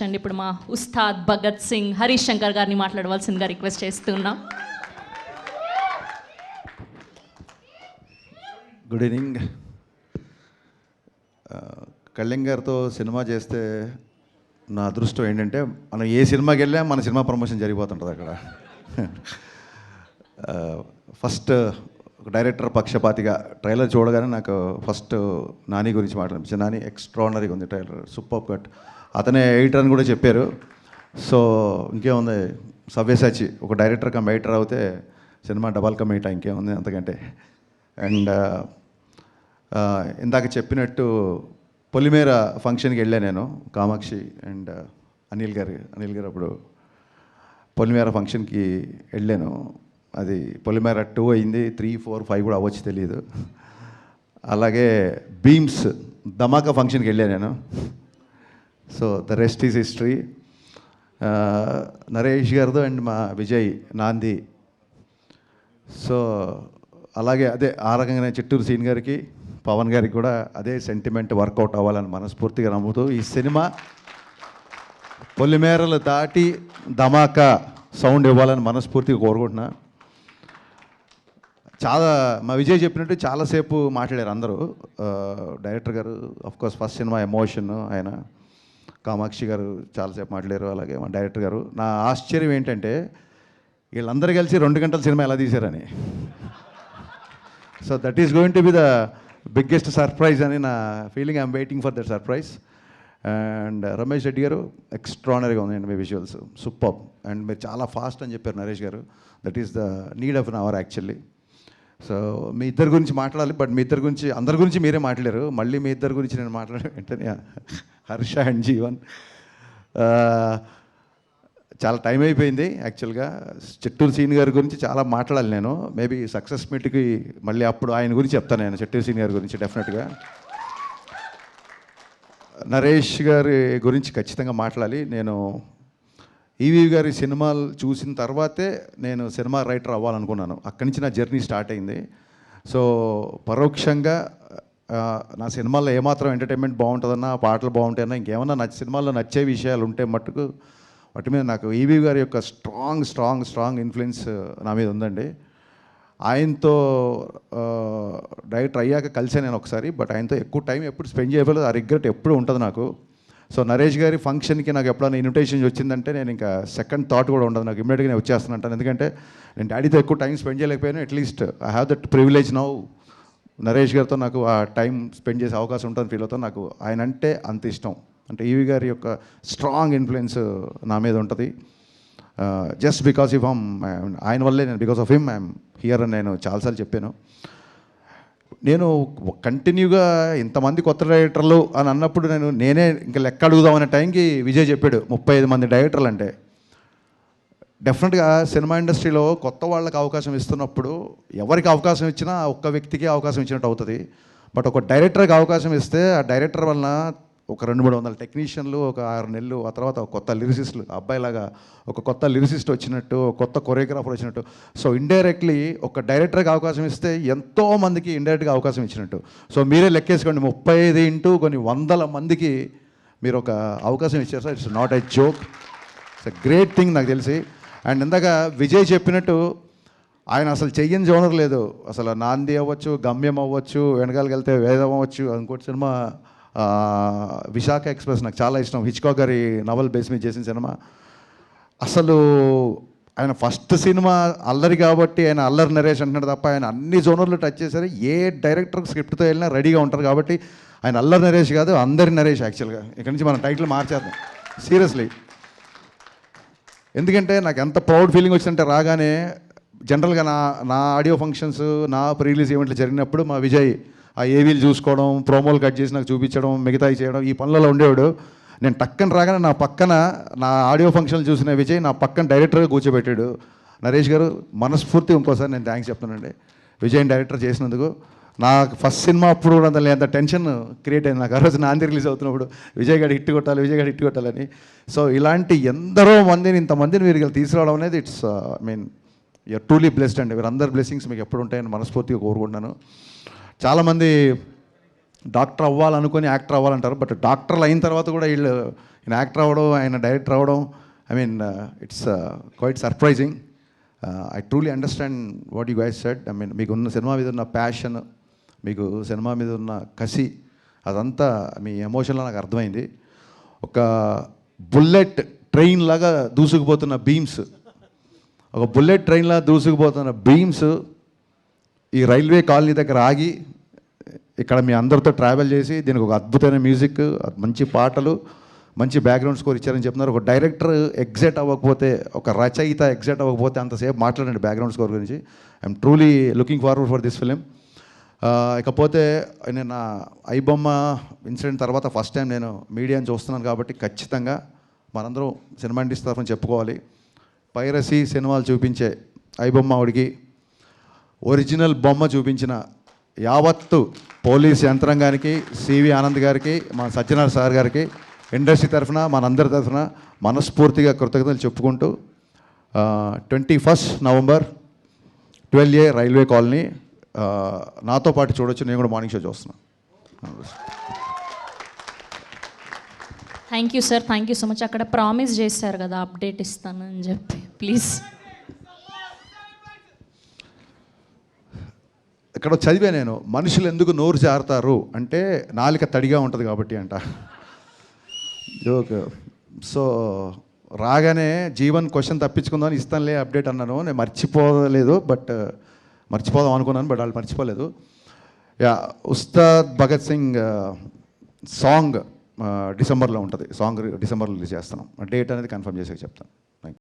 అండి ఇప్పుడు మా ఉస్తాద్ భగత్ సింగ్ హరీష్ శంకర్ గారిని మాట్లాడవలసిందిగా రిక్వెస్ట్ చేస్తున్నాం. Good evening. కళ్యాణ్ గారితో సినిమా చేస్తే నా అదృష్టం ఏంటంటే మనం ఏ సినిమాకి వెళ్ళా మన సినిమా ప్రమోషన్ జరిగిపోతుంటుంది అక్కడ. ఫస్ట్ ఒక డైరెక్టర్ పక్షపాతిగా ట్రైలర్ చూడగానే నాకు ఫస్ట్ నాని గురించి మాట్లాడిపించాను. నాని ఎక్స్ట్రాడినరీగా ఉంది ట్రైలర్, సూపర్ కట్. అతనే ఎడిటర్ అని కూడా చెప్పారు. సో ఇంకేముంది, సవ్యసాచి ఒక డైరెక్టర్ కమ్ ఎడిటర్ అవుతే సినిమా డబల్ కమ్ ఎయిట్ ఇంకేముంది అంతకంటే. అండ్ ఇందాక చెప్పినట్టు పొలిమేర ఫంక్షన్కి వెళ్ళా నేను, కామాక్షి అండ్ అనిల్ గారు అప్పుడు పొలిమేర ఫంక్షన్కి వెళ్ళాను. అది పొలిమేర 2 అయింది, 3, 4, 5 కూడా అవ్వచ్చు తెలియదు. అలాగే బీమ్స్ ధమాకా ఫంక్షన్కి వెళ్ళాను నేను. So the rest is history. Naresh గారితో అండ్ మా విజయ్ నాంది. సో అలాగే అదే ఆ రకంగానే చిట్టూరు సీన్ గారికి పవన్ గారికి కూడా అదే సెంటిమెంట్ వర్కౌట్ అవ్వాలని మనస్ఫూర్తిగా నమ్ముతూ ఈ సినిమా పొలిమేరలు దాటి ధమాకా సౌండ్ ఇవ్వాలని మనస్ఫూర్తిగా కోరుకుంటున్నా. చాలా మా విజయ్ చెప్పినట్టు చాలాసేపు మాట్లాడారు అందరూ. డైరెక్టర్ గారు ఆఫ్కోర్స్ ఫస్ట్ సినిమా ఎమోషన్, ఆయన కామాక్షి గారు చాలాసేపు మాట్లాడారు, అలాగే మా డైరెక్టర్ గారు. నా ఆశ్చర్యం ఏంటంటే వీళ్ళందరూ కలిసి 2 గంటల సినిమా ఎలా తీశారని. So that is going to be the biggest surprise అని నా feeling. I'm waiting for that surprise. And Ramesh Reddy garu ఎక్స్ట్రాడినరీగా ఉందండి మీ విజువల్స్, సూపర్. అండ్ మీరు చాలా ఫాస్ట్ అని చెప్పారు Naresh garu. That is the need of an hour actually. So మీ ఇద్దరి గురించి మాట్లాడాలి, బట్ మీ ఇద్దరి గురించి అందరి గురించి మీరే మాట్లాడారు. మళ్ళీ మీ ఇద్దరి గురించి నేను మాట్లాడే వెంటనే హర్ష అండ్ జీవన్. చాలా టైం అయిపోయింది యాక్చువల్గా. చిట్టూరు సీన్ గారి గురించి చాలా మాట్లాడాలి నేను. మేబీ సక్సెస్ మీట్కి మళ్ళీ అప్పుడు ఆయన గురించి చెప్తాను నేను, చిట్టూరు సీన్ గారి గురించి డెఫినెట్గా. నరేష్ గారి గురించి ఖచ్చితంగా మాట్లాడాలి. నేను ఈవీ గారి సినిమాలు చూసిన తర్వాతే నేను సినిమా రైటర్ అవ్వాలనుకున్నాను. అక్కడి నుంచి నా జర్నీ స్టార్ట్ అయింది. సో పరోక్షంగా నా సినిమాల్లో ఏమాత్రం ఎంటర్టైన్మెంట్ బాగుంటుందన్నా, పాటలు బాగుంటాయన్నా, ఇంకేమన్నా సినిమాల్లో నచ్చే విషయాలు ఉంటే మట్టుకు వాటి మీద నాకు ఈవీ గారి యొక్క స్ట్రాంగ్ ఇన్ఫ్లుయెన్స్ నా మీద ఉందండి. ఆయనతో డైరెక్టర్ అయ్యాక కలిసే నేను ఒకసారి, బట్ ఆయనతో ఎక్కువ టైం ఎప్పుడు స్పెండ్ చేయలేదు. ఆ రిగ్రెట్ ఎప్పుడు ఉంటుంది నాకు. సో నరేష్ గారి ఫంక్షన్కి నాకు ఎప్పుడైనా ఇన్విటేషన్ వచ్చిందంటే నేను ఇంకా సెకండ్ థాట్ కూడా ఉండదు నాకు, ఇమ్మీడియట్గా నేను వచ్చేస్తాను అంటాను. ఎందుకంటే నేను డాడీతో ఎక్కువ టైం స్పెండ్ చేయలేకపోయాను. At least I have that privilege now. Naresh గారితో నాకు ఆ టైం స్పెండ్ చేసే అవకాశం ఉంటుంది ఫీల్ అవుతాను. నాకు ఆయన అంటే అంత ఇష్టం. అంటే ఈవీ గారి యొక్క స్ట్రాంగ్ ఇన్ఫ్లుయెన్స్ నా మీద ఉంటుంది. జస్ట్ బికాస్ ఆఫ్ ఆయన వల్లే నేను, because of him I'm here అని నేను చాలాసార్లు చెప్పాను. నేను కంటిన్యూగా ఇంతమంది కొత్త డైరెక్టర్లు అని అన్నప్పుడు నేనే ఇంకా లెక్క అడుగుదామనే టైంకి విజయ్ చెప్పాడు 35 మంది డైరెక్టర్లు అంటే. డెఫినెట్గా సినిమా ఇండస్ట్రీలో కొత్త వాళ్ళకి అవకాశం ఇస్తున్నప్పుడు ఎవరికి అవకాశం ఇచ్చినా ఒక్క వ్యక్తికి అవకాశం ఇచ్చినట్టు అవుతుంది. బట్ ఒక డైరెక్టర్కి అవకాశం ఇస్తే ఆ డైరెక్టర్ వలన ఒక 200-300 టెక్నీషియన్లు, ఒక 6 నెలలు, ఆ తర్వాత ఒక కొత్త లిరిసిస్టులు, అబ్బాయిలాగా ఒక కొత్త లిరిసిస్ట్ వచ్చినట్టు, కొత్త కొరియోగ్రాఫర్ వచ్చినట్టు. సో ఇండైరెక్ట్లీ ఒక డైరెక్టర్కి అవకాశం ఇస్తే ఎంతోమందికి ఇండైరెక్ట్గా అవకాశం ఇచ్చినట్టు. సో మీరే లెక్కేసుకోండి, 35 ఇంటూ కొన్ని వందల మందికి మీరు ఒక అవకాశం ఇచ్చారు sir. It's not a joke, it's a great thing నాకు తెలిసి. అండ్ ఇందాక విజయ్ చెప్పినట్టు ఆయన అసలు చెయ్యని జోనర్ లేదు. అసలు నాంది అవ్వచ్చు, గమ్యం అవ్వచ్చు, వెనకాలకి వెళ్తే వేదం అవ్వచ్చు. ఇంకోటి సినిమా విశాఖ ఎక్స్ప్రెస్ నాకు చాలా ఇష్టం, హిచ్కాక్ గారి నవల్ బేస్ మీద చేసిన సినిమా. అసలు ఆయన ఫస్ట్ సినిమా అల్లరి కాబట్టి ఆయన అల్లరి నరేష్ అంటున్నాడు తప్ప ఆయన అన్ని జోనర్లు టచ్ చేశారు. ఏ డైరెక్టర్ స్క్రిప్ట్తో వెళ్ళినా రెడీగా ఉంటారు కాబట్టి ఆయన అల్లరి నరేష్ కాదు, అందరి నరేష్. యాక్చువల్గా ఇక్కడి నుంచి మనం టైటిల్ మార్చేద్దాం సీరియస్లీ. ఎందుకంటే నాకు ఎంత ప్రౌడ్ ఫీలింగ్ వచ్చిందంటే రాగానే జనరల్గా నా ఆడియో ఫంక్షన్స్, నా రిలీజ్ ఈవెంట్లు జరిగినప్పుడు మా విజయ్ ఆ ఏవీలు చూసుకోవడం, ప్రోమోలు కట్ చేసి నాకు చూపించడం, మిగతాయి చేయడం, ఈ పనులలో ఉండేవాడు. నేను టక్కన రాగానే నా పక్కన నా ఆడియో ఫంక్షన్లు చూసిన విజయ్ నా పక్కన డైరెక్టర్గా కూర్చోబెట్టాడు. నరేష్ గారు మనస్ఫూర్తి ఇంకోసారి నేను థ్యాంక్స్ చెప్తానండి విజయ్ డైరెక్టర్ చేసినందుకు. నాకు ఫస్ట్ సినిమా అప్పుడు కూడా అంత టెన్షన్ క్రియేట్ అయింది నాకు. ఆ రోజు నాంది రిలీజ్ అవుతున్నప్పుడు విజయ్ గారు హిట్ కొట్టాలని. సో ఇలాంటి ఎందరో మందిని, ఇంతమందిని మీరు తీసుకురావడం అనేది ఇట్స్ యూఆర్ ట్రూలీ బ్లెస్డ్ అండి. వీరందరి బ్లెస్సింగ్స్ మీకు ఎప్పుడు ఉంటాయని మనస్ఫూర్తిగా కోరుకుంటున్నాను. చాలామంది డాక్టర్ అవ్వాలనుకొని యాక్టర్ అవ్వాలంటారు, బట్ డాక్టర్లు అయిన తర్వాత కూడా వీళ్ళు ఆయన యాక్టర్ అవ్వడం, ఆయన డైరెక్టర్ అవ్వడం, I mean it's quite surprising. I truly understand what you guys said. I mean మీకున్న సినిమా మీద ఉన్న ప్యాషన్, మీకు సినిమా మీద ఉన్న కసి, అదంతా మీ ఎమోషన్లో నాకు అర్థమైంది. ఒక బుల్లెట్ ట్రైన్ లాగా దూసుకుపోతున్న బీమ్స్, ఒక బుల్లెట్ ట్రైన్లా దూసుకుపోతున్న బీమ్స్ ఈ రైల్వే కాలనీ దగ్గర ఆగి ఇక్కడ మీ అందరితో ట్రావెల్ చేసి దీనికి ఒక అద్భుతమైన మ్యూజిక్, మంచి పాటలు, మంచి బ్యాక్గ్రౌండ్ స్కోర్ ఇచ్చారని చెప్తున్నారు. ఒక డైరెక్టర్ ఎగ్జైట్ అవ్వకపోతే, ఒక రచయిత ఎగ్జైట్ అవ్వకపోతే అంతసేపు మాట్లాడండి బ్యాక్గ్రౌండ్ స్కోర్ గురించి. I'm truly looking forward for this film. ఇకపోతే నేను నా ఐబొమ్మ ఇన్సిడెంట్ తర్వాత ఫస్ట్ టైం నేను మీడియాని చూస్తున్నాను కాబట్టి ఖచ్చితంగా మనందరం సినిమా ఇండస్ట్రీ తరఫున చెప్పుకోవాలి. పైరసీ సినిమాలు చూపించే ఐబొమ్మ ఆవిడికి, ఒరిజినల్ బొమ్మ చూపించిన యావత్తు పోలీస్ యంత్రాంగానికి, సివి ఆనంద్ గారికి, మన సత్యనారాయణ సార్ గారికి, ఇండస్ట్రీ తరఫున మనందరి తరఫున మనస్ఫూర్తిగా కృతజ్ఞతలు చెప్పుకుంటూ 21 నవంబర్ 12A రైల్వే కాలనీ నాతో పాటు చూడొచ్చు. నేను కూడా మార్నింగ్ షో చూస్తున్నాను. Thank you sir, thank you so much. అక్కడ ప్రామిస్ చేశారు కదా అప్డేట్ ఇస్తానని చెప్పి, ప్లీజ్. ఇక్కడ చదివా నేను, మనుషులు ఎందుకు నోరు జారుతారు అంటే నాలిక తడిగా ఉంటుంది కాబట్టి అంట. జోక్. సో రాగానే జీవన్ క్వశ్చన్ తప్పించుకుందామని ఇస్తానులే అప్డేట్ అన్నాను. నేను మర్చిపోలేదు, బట్ మర్చిపోదాం అనుకున్నాను, బట్ వాళ్ళు మర్చిపోలేదు. యా, ఉస్తాద్ భగత్ సింగ్ సాంగ్ డిసెంబర్లో ఉంటుంది. సాంగ్ డిసెంబర్లో రిలీజ్ చేస్తున్నాం. డేట్ అనేది కన్ఫర్మ్ చేసి చెప్తాను.